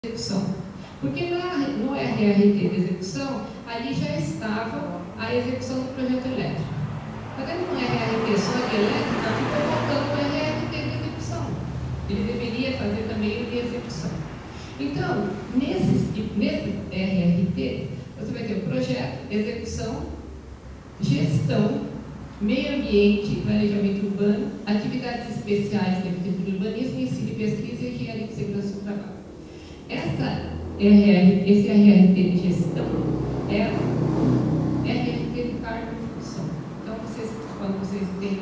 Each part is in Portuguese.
execução. Porque no RRT de execução, ali já estava a execução do projeto elétrico. Está vendo no RRT só de elétrica, ficou faltando o RRT de execução. Ele deveria fazer também o de execução. Então, nesses RRT, você vai ter o projeto, execução, gestão, meio ambiente, planejamento urbano, atividades especiais de arquitetura e urbanismo, ensino e pesquisa e engenharia de segurança do trabalho. Esse RRT de gestão é o RRT de cargo e função. Então, quando vocês têm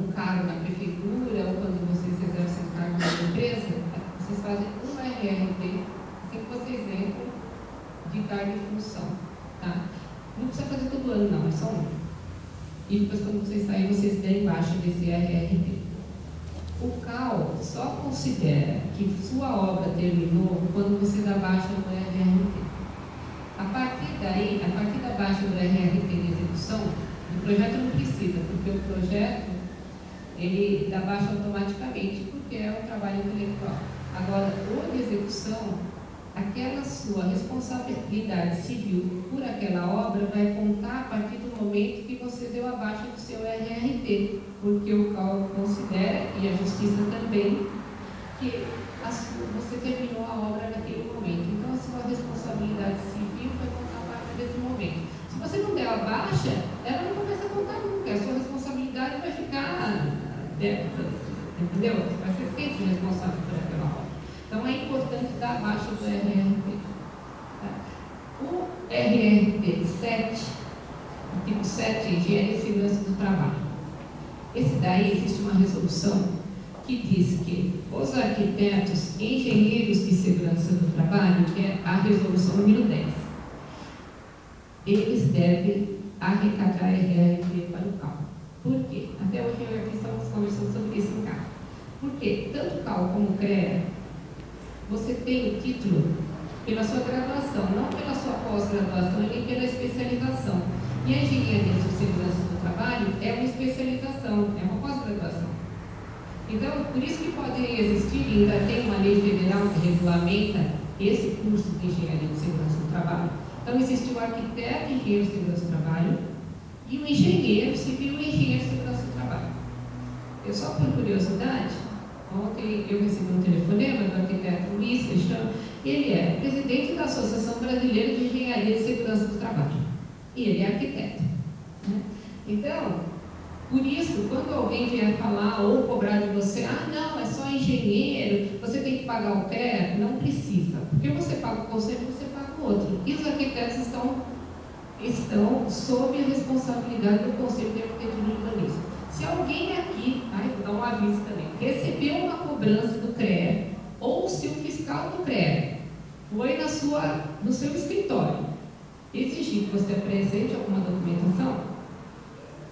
um cargo na prefeitura ou quando vocês exercem um cargo na empresa, vocês fazem um RRT assim que vocês entram de cargo e função. Tá? Não precisa fazer todo ano, não, é só um. E depois, quando vocês saírem, vocês deem embaixo desse RRT. O CAL só considera que sua obra terminou quando você dá baixa no RRT. A partir daí, a partir da baixa do RRT de execução, o projeto não precisa, porque o projeto ele dá baixa automaticamente, porque é um trabalho intelectual. Agora, o de execução, aquela sua responsabilidade civil por aquela obra vai contar a partir do momento que você deu a baixa do seu RRT, porque o CAL considera, e a Justiça também, que você terminou a obra naquele momento. Então, a sua responsabilidade civil vai contar a partir desse momento. Se você não der a baixa, ela não começa a contar nunca. A sua responsabilidade vai ficar décadas, entendeu? Você vai ser sempre responsável por aquela obra. Então, é importante dar a baixa do RRT. Tá? O RRT 7, artigo 7, Engenharia e Segurança do Trabalho. Esse daí existe uma resolução que diz que os arquitetos, engenheiros de segurança do trabalho, que é a resolução número 10, eles devem arrecadar RRT para o CAL. Por quê? Até hoje eu aqui estamos conversando sobre isso em casa. Porque tanto o CAL como o CREA, você tem o título pela sua graduação, não pela sua pós-graduação e nem pela especialização. E a engenharia de segurança do trabalho é uma especialização, é uma pós-graduação. Então, por isso que pode existir, e ainda tem uma lei federal que regulamenta esse curso de engenharia de segurança do trabalho. Então, existe o arquiteto engenheiro de segurança do trabalho e o engenheiro civil e engenheiro de segurança do trabalho. Eu só por curiosidade, ontem eu recebi um telefonema do arquiteto Luiz Peixão, ele é presidente da Associação Brasileira de Engenharia de Segurança do Trabalho. E ele é arquiteto. Né? Então, por isso, quando alguém vier falar ou cobrar de você, não, é só engenheiro, você tem que pagar o CREA, não precisa. Porque você paga o conselho, você paga o outro. E os arquitetos estão sob a responsabilidade do Conselho de Arquitetura e Urbanismo. Se alguém aqui, vou dar um aviso também, recebeu uma cobrança do CREA, ou se o fiscal do CREA foi no seu escritório exigir que você apresente alguma documentação,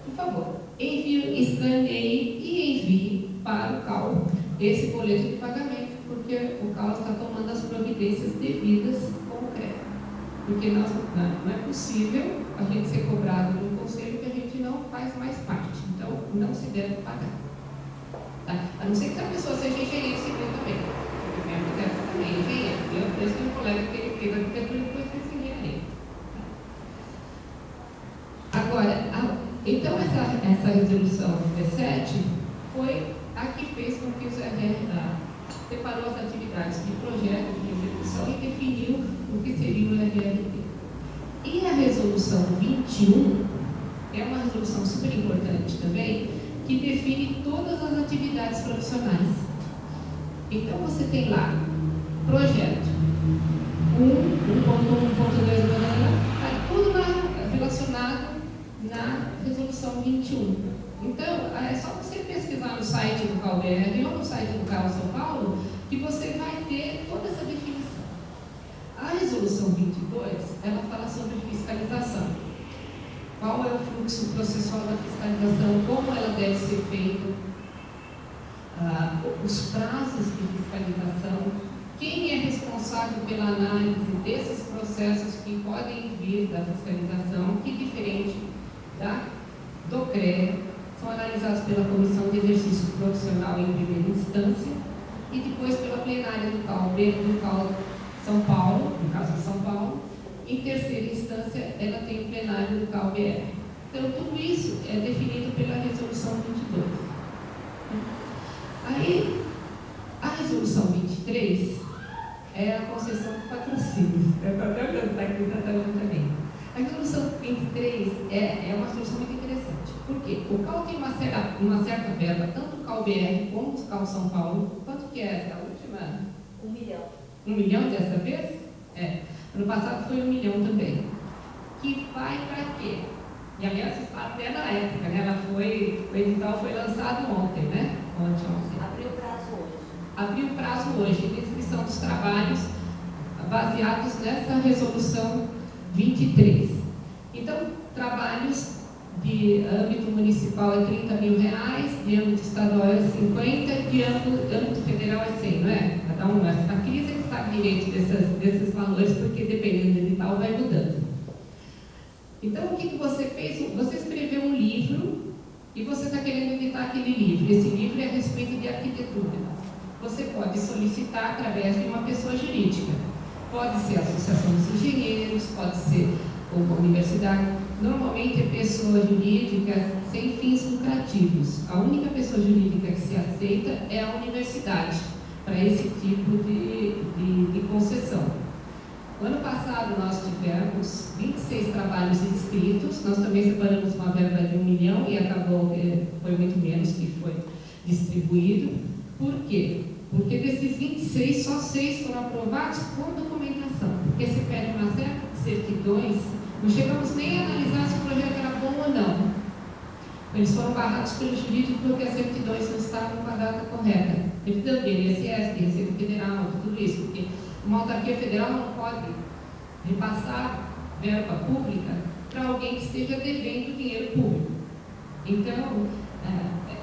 por favor, escaneie e envie para o CAL esse boleto de pagamento, porque o CAL está tomando as providências devidas com o CREA. Porque não é possível a gente ser cobrado de um conselho que a gente não faz mais parte. Então, não se deve pagar. Tá? A não ser que a pessoa seja engenheiro civil também. Porque minha arquiteta também é engenheiro. Eu tenho um colega que ele fez arquitetura e depois fez engenharia. Tá? Agora, então essa resolução 17 foi a que fez com que o RRA separou as atividades de projeto, de execução e definiu o que seria o RRT. E a resolução 21 é uma resolução super importante também, que define todas as atividades profissionais. Então, você tem lá projeto 1.1, 1.2, está tudo relacionado na resolução 21. Então, é só você pesquisar no site do CAL-BR ou no site do CAL São Paulo, que você vai ter toda essa definição. A resolução 22, ela fala sobre fiscalização. Qual é o fluxo processual da fiscalização, como ela deve ser feita, os prazos de fiscalização, quem é responsável pela análise desses processos que podem vir da fiscalização, que diferente do CREA, são analisados pela Comissão de Exercício Profissional em primeira instância, e depois pela plenária do CAL São Paulo, no caso de São Paulo. Em terceira instância, ela tem o plenário do CAL-BR. Então, tudo isso é definido pela Resolução 22. Aí, a Resolução 23 é a concessão de patrocínios. Eu estou até olhando aqui, está olhando também. A Resolução 23 é uma solução muito interessante. Por quê? O CAL tem uma certa verba, tanto o CAL-BR como o CAL São Paulo. Quanto que é essa última? 1 milhão. 1 milhão dessa vez? É. Ano passado foi 1 milhão também. Que vai para quê? E aliás, até na época, né? O edital foi lançado ontem, né? Ontem. Abriu o prazo hoje. Abriu o prazo hoje de inscrição dos trabalhos baseados nessa resolução 23. Então, trabalhos de âmbito municipal é R$30 mil, de âmbito estadual é 50, de âmbito federal é 100, não é? Cada um, a crise é que sabe direito desses valores, porque dependendo do edital vai mudando. Então, o que você fez? Você escreveu um livro e você está querendo editar aquele livro. Esse livro é a respeito de arquitetura. Você pode solicitar através de uma pessoa jurídica. Pode ser a Associação dos Engenheiros, pode ser uma universidade. Normalmente é pessoa jurídica sem fins lucrativos. A única pessoa jurídica que se aceita é a universidade para esse tipo de concessão. No ano passado nós tivemos 26 trabalhos inscritos, nós também separamos uma verba de 1 milhão e acabou, foi muito menos que foi distribuído. Por quê? Porque desses 26, só 6 foram aprovados com documentação, porque se pede uma série de certidões, não chegamos nem a analisar se o projeto era bom ou não. Eles foram barrados pelo jurídico porque as certidões não estavam com a data correta. Certidão de INSS, de Receita Federal, tudo isso, porque uma autarquia federal não pode repassar verba pública para alguém que esteja devendo dinheiro público. Então,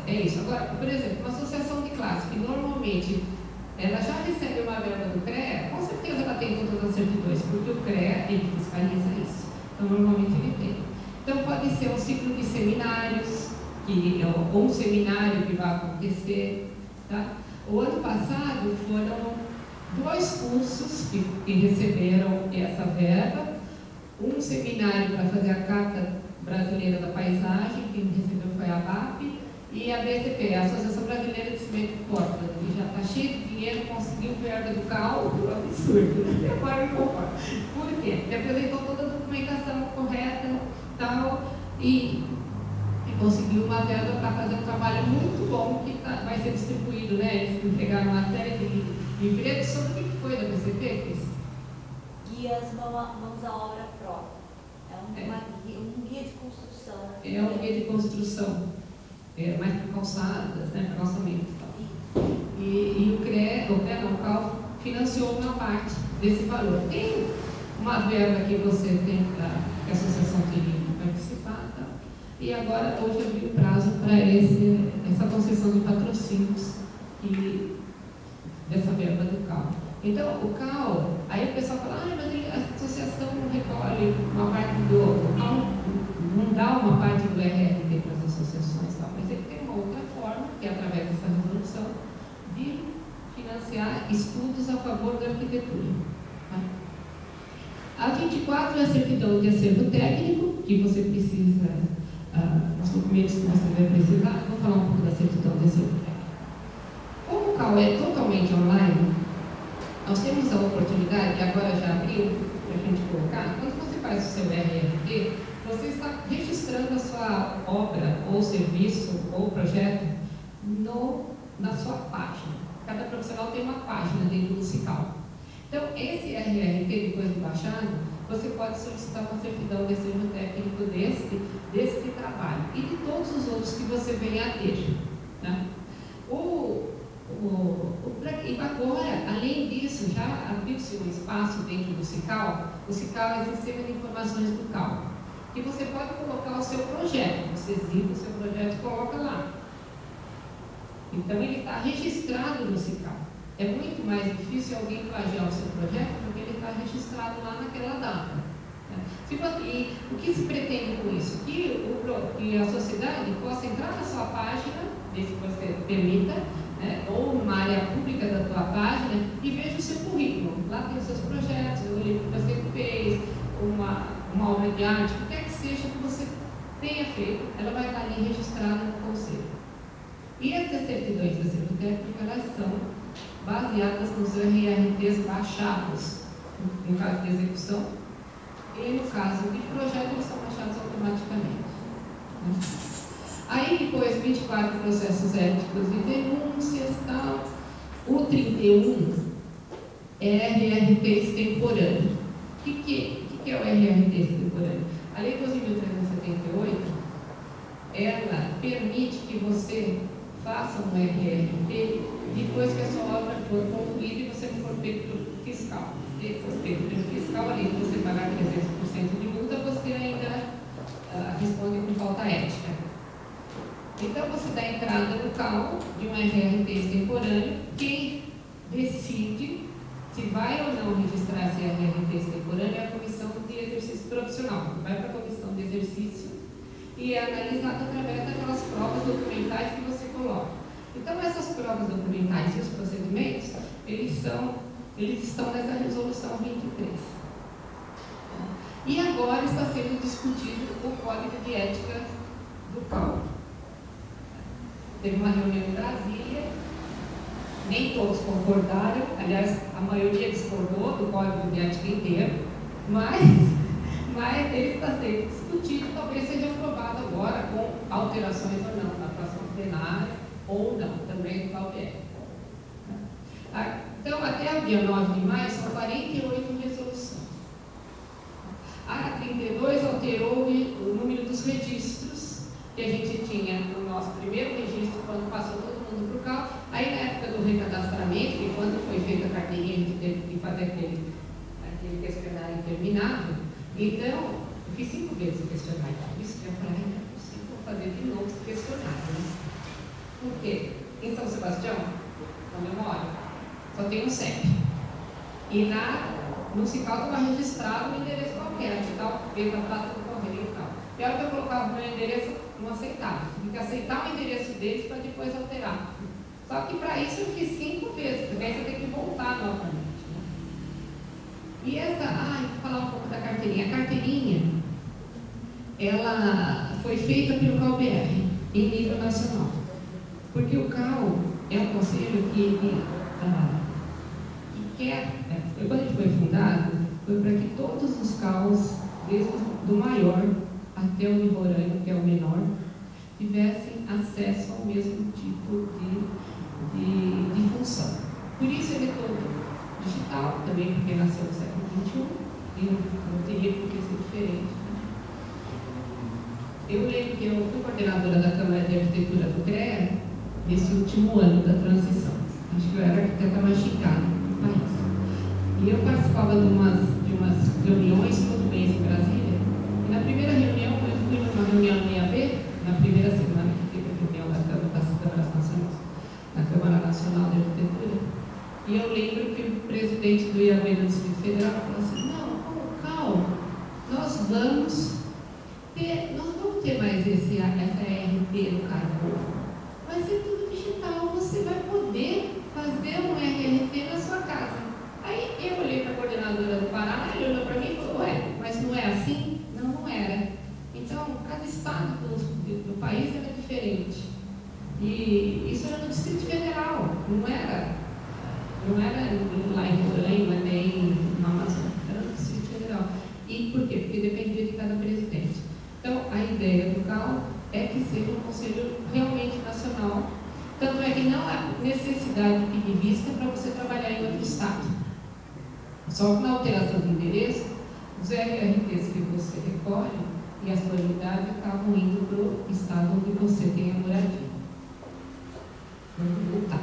é isso. Agora, por exemplo, uma associação de classe, que normalmente ela já recebe uma verba do CREA, com certeza ela tem todas as certidões, porque o CREA, ele fiscaliza isso. Então, normalmente ele tem. Então, pode ser um ciclo de seminários, ou um seminário que vai acontecer. Tá? O ano passado foram 2 cursos que receberam essa verba, um seminário para fazer a Carta Brasileira da Paisagem, quem recebeu foi a ABAP, e a BCP, a Associação Brasileira de Cimento de Portland, que já está cheio de dinheiro, conseguiu verba do CAL, por absurdo. Por quê? Ele apresentou toda a documentação correta e conseguiu uma verba para fazer um trabalho muito bom que vai ser distribuído, né? Eles entregaram uma série de livretos sobre o que foi da BCP, Cris? Guias mãos à obra própria. Um guia de construção. É um guia de construção, mais para calçadas, né? Para calçamento e tal. E o CAL financiou uma parte desse valor. Tem uma verba que você tem que a associação teria que participar, tá? E agora, hoje, abriu o prazo para essa concessão de patrocínios dessa verba do CAL. Então, o CAL, aí o pessoal fala, mas a associação recolhe uma parte o CAL não dá uma parte do RRT para as associações, tal, mas ele tem uma outra forma, que é através dessa resolução, de financiar estudos a favor da arquitetura. Tá? A 24 é a certidão de acervo técnico, que você precisa, os documentos que você vai precisar. Vou falar um pouco da certidão de acervo técnico. Como o CAL é totalmente online, nós temos a oportunidade, que agora já abriu, para a gente colocar, quando você faz o seu RRT, você está registrando a sua obra, ou serviço, ou projeto na sua página. Cada profissional tem uma página dentro do CICAL. Então, esse RRT, depois de baixado, você pode solicitar uma certidão de acervo técnico desse trabalho e de todos os outros que você venha a ter. Né? E agora, além disso, já abriu-se um espaço dentro do CICAL. O CICAL é o Sistema de Informações do CAL, que você pode colocar o seu projeto. Você exibe o seu projeto e coloca lá. Então, ele está registrado no CICAL. É muito mais difícil alguém plagiar o seu projeto porque ele está registrado lá naquela data. E o que se pretende com isso? Que a sociedade possa entrar na sua página, desde que você permita, né, ou numa área pública da tua página, e veja o seu currículo. Lá tem os seus projetos, o livro que você fez, uma obra de arte, o que quer que seja que você tenha feito, ela vai estar ali registrada no conselho. E essas certidões da Servotécnica, elas são baseadas nos RRTs baixados, no caso de execução, e no caso de projeto, eles são baixados automaticamente. Né? Aí depois, 24 processos éticos e denúncias, tal. O 31 é RRT extemporâneo. O que é o RRT extemporâneo? A Lei 12.378, ela permite que você faça um RRT depois que a sua obra for concluída e você não for pego pelo fiscal. Se for pego pelo fiscal, além de você pagar 300% de multa, você ainda responde com falta ética. Então, você dá entrada no CAL de um RRT extemporâneo. Quem decide se vai ou não registrar esse RRT extemporâneo é a Comissão de Exercício Profissional. Vai para a Comissão de Exercício e é analisado através daquelas provas documentais que você coloca. Então, essas provas documentais e os procedimentos, eles estão nessa resolução 23. E agora está sendo discutido o Código de Ética do CAL. Teve uma reunião em Brasília, nem todos concordaram, aliás, a maioria discordou do Código de Ética inteiro, mas ele está sendo discutido, talvez seja aprovado agora com alterações ou não, na próxima plenária, ou não, também do CAL-BR. Então, até o dia 9 de maio, são 48 resoluções. A 32 alterou o número dos registros que a gente tinha no nosso primeiro registro, quando passou todo mundo para o CAL. Aí, na época do recadastramento, que quando foi feita a carteirinha, a gente teve que fazer aquele questionário interminável. Então, eu fiz 5 vezes o questionário. Isso que eu falei, não é possível, vou fazer de novo esse questionário. Né? Por quê? Em São Sebastião, onde eu moro, só tem um CEP. E no CICAL estava registrado um endereço qualquer, que tal, fez a praça do correio e tal. E a hora que eu colocava o meu endereço, não aceitava. Tinha que aceitar o endereço deles para depois alterar. Só que para isso eu fiz 5 vezes, porque aí você tem que voltar novamente. Né? E vou falar um pouco da carteirinha. A carteirinha, ela foi feita pelo CAL-BR, em nível nacional. Porque o CAL é um conselho que quer, quando ele foi fundado, foi para que todos os CAUs, desde do maior até o liborâneo, que é o menor, tivessem acesso ao mesmo tipo de função. Por isso ele é todo digital, também porque nasceu no século XXI, e não teria por que ser diferente. Eu lembro que eu fui coordenadora da Câmara de Arquitetura do CREA nesse último ano da transição. Acho que eu era arquiteta mais chicana do país. E eu participava de umas reuniões todo mês em Brasília. E na primeira reunião, eu fui numa reunião no IAB, na primeira semana que teve a reunião das câmaras nacionais, na Câmara Nacional de Arquitetura. E eu lembro que o presidente do IAB do Distrito Federal falou assim: não, calma, nós vamos ter mais essa RT no cargo. Vai ser tudo digital, você vai poder fazer um RRT na sua casa. Aí eu olhei para a coordenadora do Paraná, ele olhou para mim e falou: ué, mas não é assim? Não era. Então, cada estado do país era diferente. E isso era no Distrito Federal, não era lá em Roraima, nem na Amazônia, era no Distrito Federal. E por quê? Porque dependia de cada presidente. Então, a ideia do CAL é que seja um conselho realmente nacional. Tanto é que não há necessidade de pedir vista para você trabalhar em outro estado. Só que na alteração de endereço, os RRTs que você recolhe e a sua unidade acabam indo para o estado onde você tem a moradia. Vamos voltar.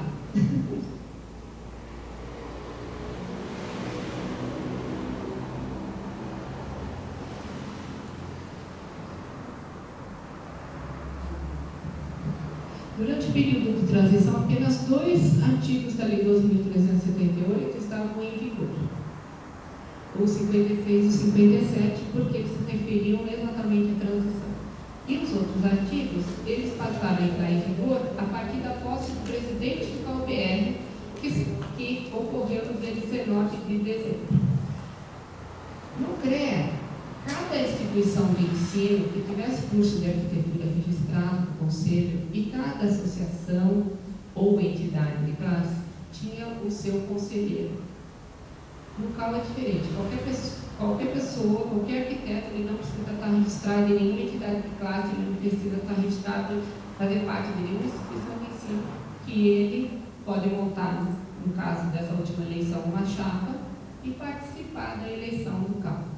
Durante o período de transição, apenas 2 artigos da Lei 12.378 estavam em vigor. O 56 e o 57, porque eles se referiam exatamente à transição. E os outros artigos, eles passaram a entrar em vigor a partir da posse do presidente do CAUBR, que ocorreu no dia 19 de dezembro. No CREA, cada instituição de ensino que tivesse curso de arquitetura registrado no Conselho e cada associação ou entidade de classe tinha o seu conselheiro. No CAU é diferente. Qualquer pessoa, qualquer arquiteto, ele não precisa estar registrado em nenhuma entidade de classe, ele não precisa estar registrado, fazer parte de nenhuma instituição de ensino, que ele pode montar, no caso dessa última eleição, uma chapa e participar da eleição do CAU.